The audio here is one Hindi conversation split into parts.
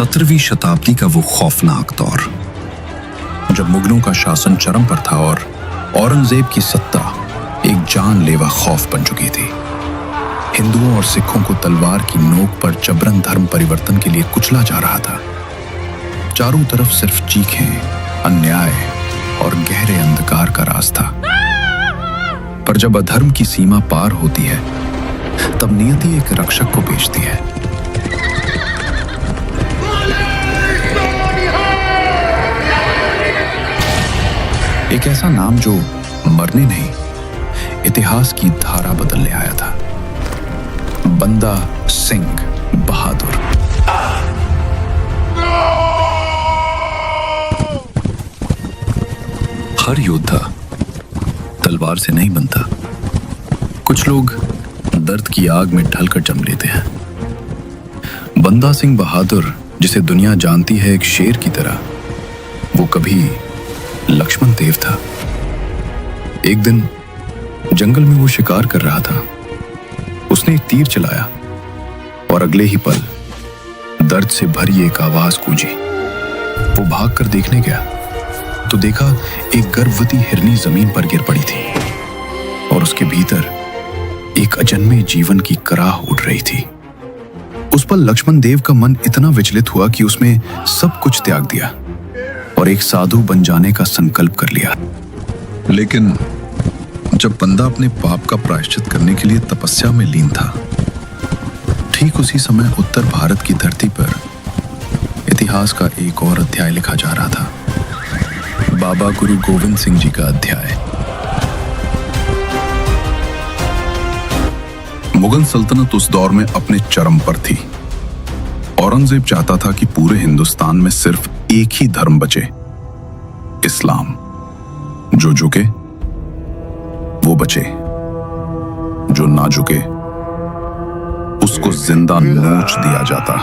17वीं शताब्दी का वो खौफनाक दौर जब मुगलों का शासन चरम पर था और औरंगजेब की सत्ता एक जानलेवा खौफ बन चुकी थी। हिंदुओं और सिखों को तलवार की नोक पर जबरन धर्म परिवर्तन के लिए कुचला जा रहा था। चारों तरफ सिर्फ चीखें, अन्याय और गहरे अंधकार का राज था। पर जब अधर्म की सीमा पार होती है तब नियति एक रक्षक को भेजती है। एक ऐसा नाम जो मरने नहीं, इतिहास की धारा बदलने आया था। बंदा सिंह बहादुर। हर योद्धा तलवार से नहीं बनता। कुछ लोग दर्द की आग में ढलकर जम लेते हैं। बंदा सिंह बहादुर, जिसे दुनिया जानती है एक शेर की तरह, वो कभी लक्ष्मण देव था। एक दिन जंगल में वो शिकार कर रहा था। उसने एक तीर चलाया और अगले ही पल दर्द से भरी एक आवाज गूंजी। वो भागकर देखने गया तो देखा एक गर्भवती हिरनी जमीन पर गिर पड़ी थी और उसके भीतर एक अजन्मे जीवन की कराह उठ रही थी। उस पर लक्ष्मण देव का मन इतना विचलित हुआ कि उसने सब कुछ त्याग दिया और एक साधु बन जाने का संकल्प कर लिया। लेकिन जब बंदा अपने पाप का प्रायश्चित करने के लिए तपस्या में लीन था, ठीक उसी समय उत्तर भारत की धरती पर इतिहास का एक और अध्याय लिखा जा रहा था। बाबा गुरु गोविंद सिंह जी का अध्याय। मुगल सल्तनत उस दौर में अपने चरम पर थी। औरंगजेब चाहता था कि पूरे हिंदुस्तान में सिर्फ एक ही धर्म बचे, इस्लाम। जो झुके वो बचे, जो ना झुके उसको जिंदा नोच दिया जाता।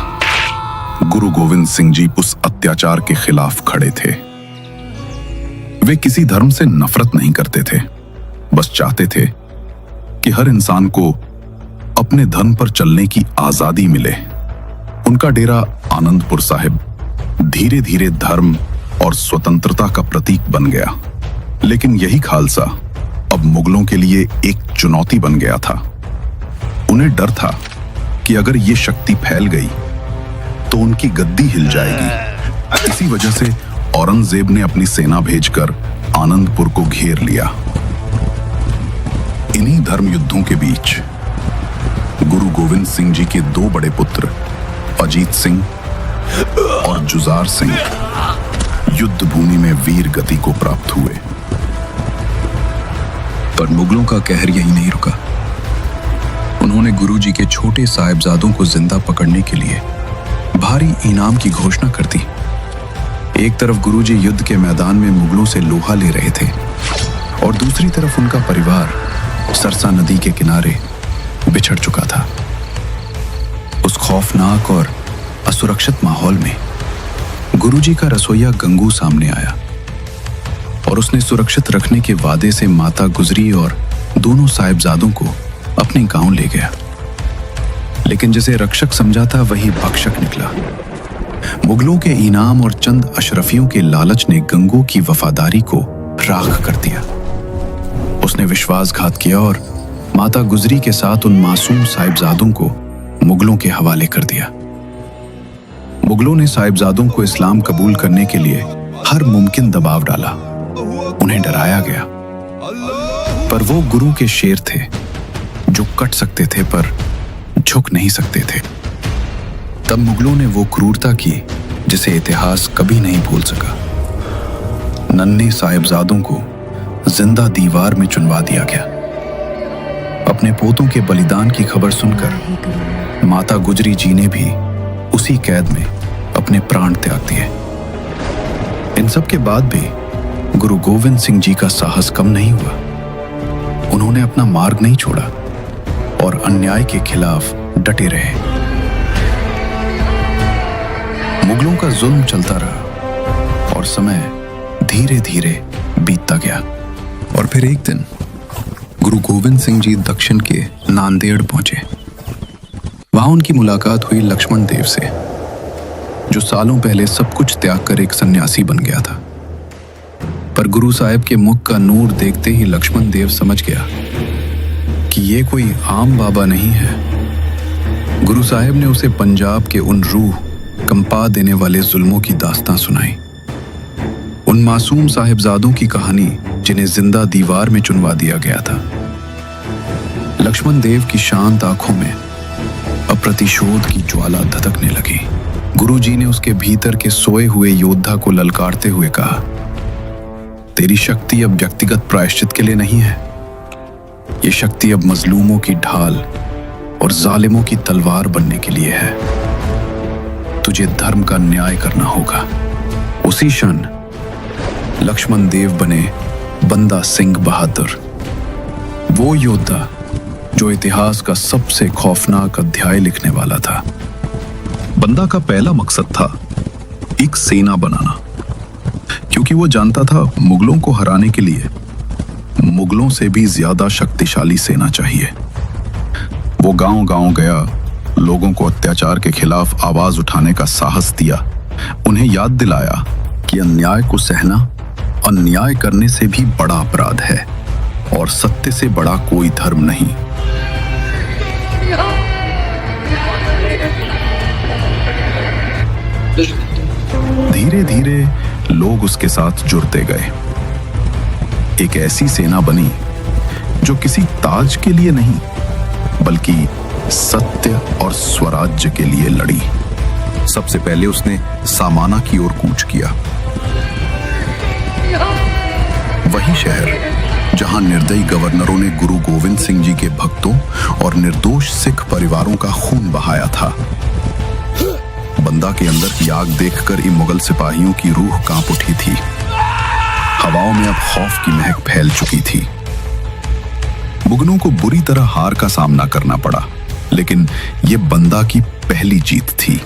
गुरु गोविंद सिंह जी उस अत्याचार के खिलाफ खड़े थे। वे किसी धर्म से नफरत नहीं करते थे, बस चाहते थे कि हर इंसान को अपने धर्म पर चलने की आजादी मिले। उनका डेरा आनंदपुर साहिब धीरे धीरे धर्म और स्वतंत्रता का प्रतीक बन गया। लेकिन यही खालसा अब मुगलों के लिए एक चुनौती बन गया था। उन्हें डर था कि अगर ये शक्ति फैल गई तो उनकी गद्दी हिल जाएगी। इसी वजह से औरंगजेब ने अपनी सेना भेजकर आनंदपुर को घेर लिया। इन्हीं धर्म युद्धों के बीच गुरु गोविंद सिंह जी के दो बड़े पुत्र अजीत सिंह और जुजार सिंह युद्ध भूमि में वीर गति को प्राप्त हुए। पर मुगलों का कहर यही नहीं रुका। उन्होंने गुरुजी के छोटे साहिबजादों को जिंदा पकड़ने के लिए भारी इनाम की घोषणा कर दी। एक तरफ गुरुजी युद्ध के मैदान में मुगलों से लोहा ले रहे थे और दूसरी तरफ उनका परिवार सरसा नदी के किनारे बिछड़ चुका था। उस खौफनाक और असुरक्षित माहौल में गुरुजी का रसोइया गंगू सामने आया और उसने सुरक्षित रखने के वादे से माता गुजरी और दोनों साहिबजादों को अपने गांव ले गया। लेकिन जिसे रक्षक समझा था वही भक्षक निकला। मुगलों के इनाम और चंद अशरफियों के लालच ने गंगू की वफादारी को राख कर दिया। उसने विश्वासघात किया और माता गुजरी के साथ उन मासूम साहिबजादों को मुगलों के हवाले कर दिया। मुगलों ने साहिबजादों को इस्लाम कबूल करने के लिए हर मुमकिन दबाव डाला। उन्हें डराया गया, पर वो गुरु के शेर थे जो कट सकते थे पर झुक नहीं सकते थे। तब मुगलों ने वो क्रूरता की जिसे इतिहास कभी नहीं भूल सका। नन्हे साहिबजादों को जिंदा दीवार में चुनवा दिया गया। अपने पोतों के बलिदान की खबर सुनकर माता गुजरी जी ने भी उसी कैद में अपने प्राण त्याग दिए। इन सब के बाद भी गुरु गोविंद सिंह जी का साहस कम नहीं हुआ। उन्होंने अपना मार्ग नहीं छोड़ा और अन्याय के खिलाफ डटे रहे। मुगलों का जुल्म चलता रहा और समय धीरे धीरे बीतता गया। और फिर एक दिन गुरु गोविंद सिंह जी दक्षिण के नांदेड़ पहुंचे। वहां उनकी मुलाकात हुई लक्ष्मण देव से। जो सालों पहले सब कुछ त्याग कर एक सन्यासी बन गया था। पर गुरु साहब के मुख का नूर देखते ही लक्ष्मण देव समझ गया कि ये कोई आम बाबा नहीं है। गुरु साहब ने उसे पंजाब के उन रूह कंपा देने वाले जुल्मों की दास्तां सुनाई, उन मासूम साहिबजादों की कहानी जिन्हें जिंदा दीवार में चुनवा दिया गया था। लक्ष्मण देव की शांत आंखों में अप्रतिशोध की ज्वाला धधकने लगी। गुरुजी ने उसके भीतर के सोए हुए योद्धा को ललकारते हुए कहा, तेरी शक्ति अब व्यक्तिगत प्रायश्चित के लिए नहीं है, ये शक्ति अब मजलूमों की ढाल और जालिमों की तलवार बनने के लिए है। तुझे धर्म का न्याय करना होगा। उसी क्षण लक्ष्मण देव बने बंदा सिंह बहादुर, वो योद्धा जो इतिहास का सबसे खौफनाक अध्याय लिखने वाला था। बंदा का पहला मकसद था एक सेना बनाना, क्योंकि वो जानता था मुगलों को हराने के लिए मुगलों से भी ज्यादा शक्तिशाली सेना चाहिए। वो गांव-गांव गया, लोगों को अत्याचार के खिलाफ आवाज उठाने का साहस दिया, उन्हें याद दिलाया कि अन्याय को सहना अन्याय करने से भी बड़ा अपराध है और सत्य से बड़ा कोई धर्म नहीं। धीरे धीरे लोग उसके साथ जुड़ते गए। एक ऐसी सेना बनी जो किसी ताज के लिए नहीं बल्कि सत्य और स्वराज्य के लिए लड़ी। सबसे पहले उसने सामाना की ओर कूच किया, वही शहर जहां निर्दयी गवर्नरों ने गुरु गोविंद सिंह जी के भक्तों और निर्दोष सिख परिवारों का खून बहाया था। बंदा के अंदर की आग देखकर इन मुगल सिपाहियों की रूह कांप उठी थी। हवाओं में अब खौफ की महक फैल चुकी थी। मुगलों को बुरी तरह हार का सामना करना पड़ा, लेकिन यह बंदा की पहली जीत थी।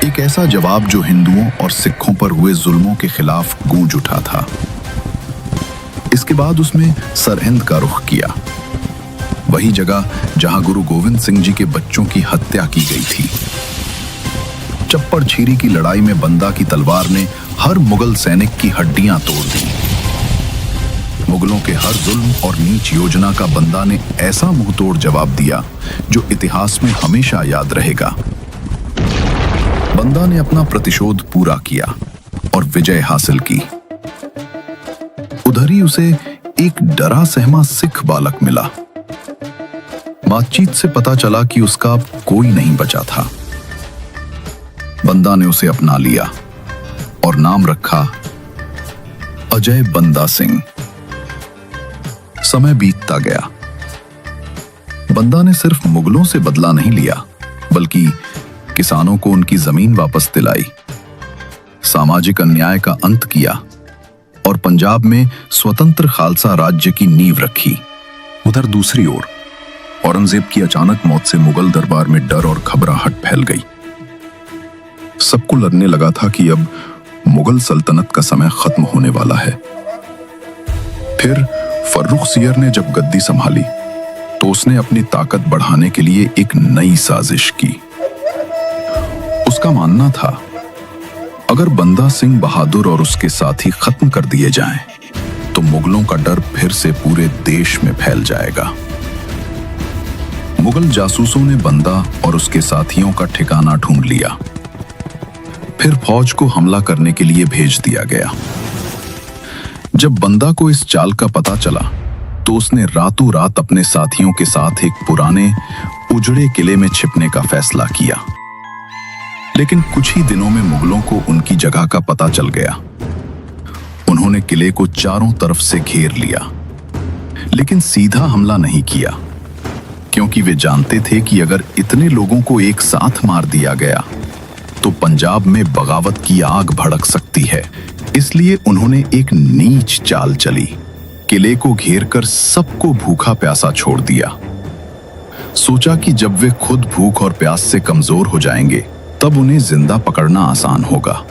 एक ऐसा जवाब जो हिंदुओं और सिखों पर हुए जुल्मों के खिलाफ गूंज उठा था। इसके बाद उसने सरहिंद का रुख किया, वही जगह जहां गुरु गोविंद सिंह जी के बच्चों की हत्या की गई थी। चप्पड़ छीरी की लड़ाई में बंदा की तलवार ने हर मुगल सैनिक की हड्डियां तोड़ दी। मुगलों के हर जुल्म और नीच योजना का बंदा ने ऐसा मुंहतोड़ जवाब दिया जो इतिहास में हमेशा याद रहेगा। बंदा ने अपना प्रतिशोध पूरा किया और विजय हासिल की। उधर ही उसे एक डरा सहमा सिख बालक मिला। बातचीत से पता चला कि उसका अब कोई नहीं बचा था। बंदा ने उसे अपना लिया और नाम रखा अजय बंदा सिंह। समय बीतता गया। बंदा ने सिर्फ मुगलों से बदला नहीं लिया, बल्कि किसानों को उनकी जमीन वापस दिलाई, सामाजिक अन्याय का अंत किया और पंजाब में स्वतंत्र खालसा राज्य की नींव रखी। उधर दूसरी ओर औरंगजेब की अचानक मौत से मुगल दरबार में डर और घबराहट फैल गई। सबको लगने लगा था कि अब मुगल सल्तनत का समय खत्म होने वाला है। फिर फर्रुख सियर ने जब गद्दी संभाली तो उसने अपनी ताकत बढ़ाने के लिए एक नई साजिश की। उसका मानना था अगर बंदा सिंह बहादुर और उसके साथी खत्म कर दिए जाएं, तो मुगलों का डर फिर से पूरे देश में फैल जाएगा। मुगल जासूसों ने बंदा और उसके साथियों का ठिकाना ढूंढ लिया। फिर फौज को हमला करने के लिए भेज दिया गया। जब बंदा को इस चाल का पता चला तो उसने रातों रात अपने साथियों के साथ एक पुराने उजड़े किले में छिपने का फैसला किया। लेकिन कुछ ही दिनों में मुगलों को उनकी जगह का पता चल गया। उन्होंने किले को चारों तरफ से घेर लिया, लेकिन सीधा हमला नहीं किया, क्योंकि वे जानते थे कि अगर इतने लोगों को एक साथ मार दिया गया तो पंजाब में बगावत की आग भड़क सकती है। इसलिए उन्होंने एक नीच चाल चली, किले को घेरकर सबको भूखा प्यासा छोड़ दिया। सोचा कि जब वे खुद भूख और प्यास से कमजोर हो जाएंगे तब उन्हें जिंदा पकड़ना आसान होगा।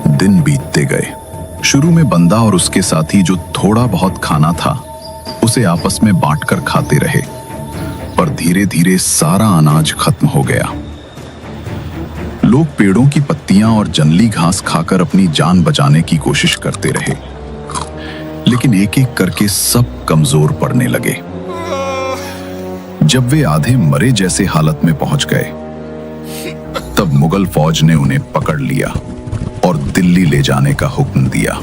दिन बीतते गए। शुरू में बंदा और उसके साथी जो थोड़ा बहुत खाना था उसे आपस में बांटकर खाते रहे, पर धीरे धीरे सारा अनाज खत्म हो गया। लोग पेड़ों की पत्तियां और जंगली घास खाकर अपनी जान बचाने की कोशिश करते रहे, लेकिन एक एक करके सब कमजोर पड़ने लगे। जब वे आधे मरे जैसे हालत में पहुंच गए, तब मुगल फौज ने उन्हें पकड़ लिया और दिल्ली ले जाने का हुक्म दिया।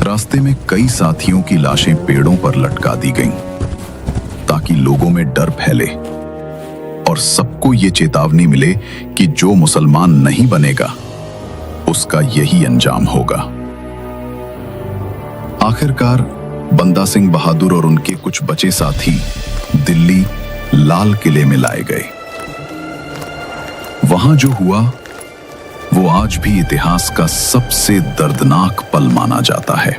रास्ते में कई साथियों की लाशें पेड़ों पर लटका दी गईं, ताकि लोगों में डर फैले और सबको ये चेतावनी मिले कि जो मुसलमान नहीं बनेगा उसका यही अंजाम होगा। आखिरकार बंदा सिंह बहादुर और उनके कुछ बचे साथी दिल्ली लाल किले में लाए गए। वहां जो हुआ वो आज भी इतिहास का सबसे दर्दनाक पल माना जाता है।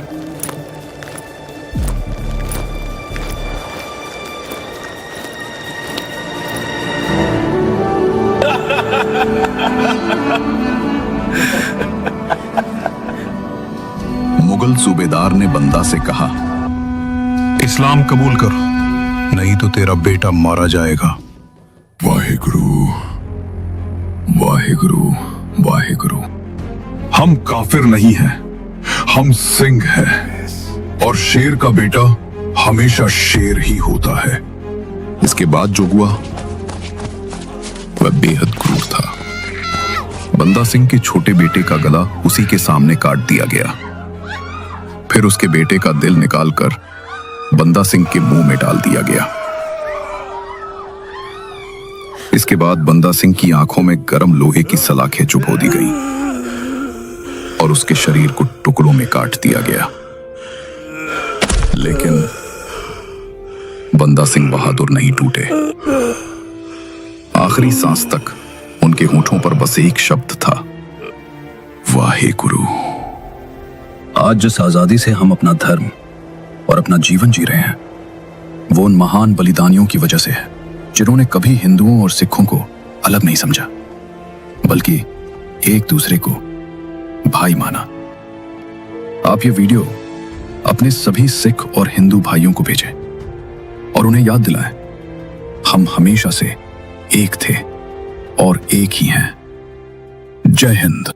मुगल सूबेदार ने बंदा से कहा, इस्लाम कबूल कर, नहीं तो तेरा बेटा मारा जाएगा। वाहेगुरु वाहेगुरु वाहेगुरु। हम काफिर नहीं हैं, हम सिंह हैं और शेर का बेटा हमेशा शेर ही होता है। इसके बाद जो हुआ वह बेहद क्रूर था। बंदा सिंह के छोटे बेटे का गला उसी के सामने काट दिया गया। फिर उसके बेटे का दिल निकालकर बंदा सिंह के मुंह में डाल दिया गया। इसके बाद बंदा सिंह की आंखों में गर्म लोहे की सलाखें चुभो दी गई और उसके शरीर को टुकड़ों में काट दिया गया। लेकिन बंदा सिंह बहादुर नहीं टूटे। आखिरी सांस तक उनके होठों पर बस एक शब्द था, वाहेगुरु। आज जिस आजादी से हम अपना धर्म और अपना जीवन जी रहे हैं, वो उन महान बलिदानियों की वजह से है, जिन्होंने कभी हिंदुओं और सिखों को अलग नहीं समझा, बल्कि एक दूसरे को भाई माना। आप ये वीडियो अपने सभी सिख और हिंदू भाइयों को भेजें और उन्हें याद दिलाएं, हम हमेशा से एक थे और एक ही हैं। जय हिंद।